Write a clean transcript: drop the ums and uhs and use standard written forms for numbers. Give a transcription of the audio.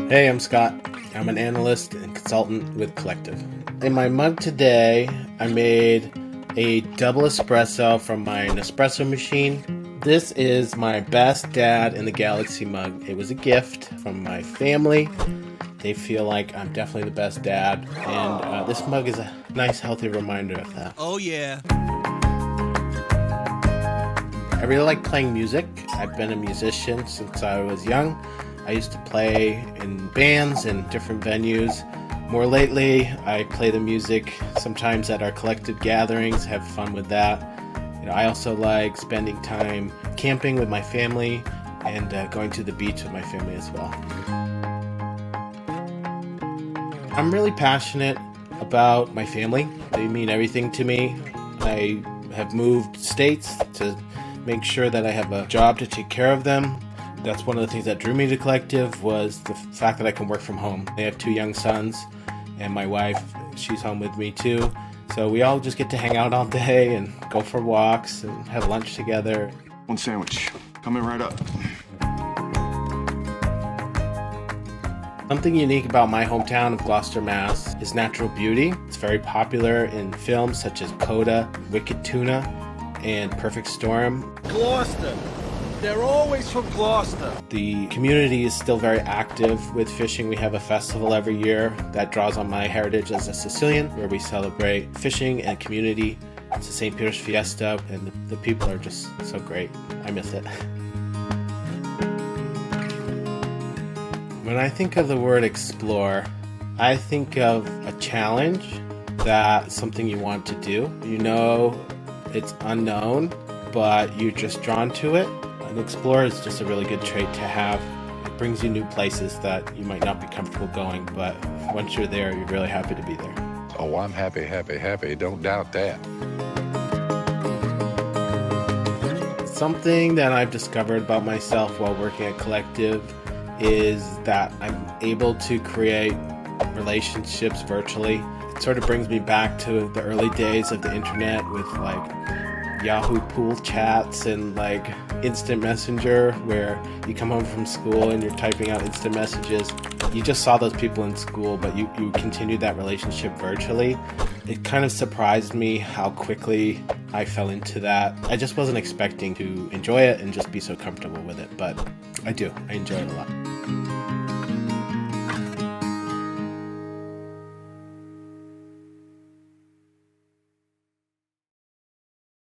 Hey, I'm Scott. I'm an analyst and consultant with Collectiv. In my mug today, I made a double espresso from my Nespresso machine. This is my best dad in the galaxy mug. It was a gift from my family. They feel like I'm definitely the best dad, and this mug is a nice, healthy reminder of that. Oh, yeah. I really like playing music. I've been a musician since I was young. I used to play in bands and different venues. More lately, I play the music sometimes at our Collectiv gatherings, have fun with that. I also like spending time camping with my family and going to the beach with my family as well. I'm really passionate about my family. They mean everything to me. I have moved states to make sure that I have a job to take care of them. That's one of the things that drew me to Collectiv was the fact that I can work from home. I have two young sons, and my wife, she's home with me too. So we all just get to hang out all day and go for walks and have lunch together. One sandwich. Coming right up. Something unique about my hometown of Gloucester, Mass. is natural beauty. It's very popular in films such as Coda, Wicked Tuna, and Perfect Storm. Gloucester. They're always from Gloucester. The community is still very active with fishing. We have a festival every year that draws on my heritage as a Sicilian, where we celebrate fishing and community. It's the St. Peter's Fiesta, and the people are just so great. I miss it. When I think of the word explore, I think of a challenge, that's something you want to do. You know it's unknown, but you're just drawn to it. An explorer is just a really good trait to have. It brings you new places that you might not be comfortable going, but once you're there, you're really happy to be there. Oh, I'm happy, happy, happy. Don't doubt that. Something that I've discovered about myself while working at Collectiv is that I'm able to create relationships virtually. It sort of brings me back to the early days of the internet with like Yahoo pool chats and like instant messenger, where you come home from school and you're typing out instant messages. You just saw those people in school, but you continued that relationship virtually. It kind of surprised me how quickly I fell into that. I just wasn't expecting to enjoy it and just be so comfortable with it, but I do. I enjoy it a lot.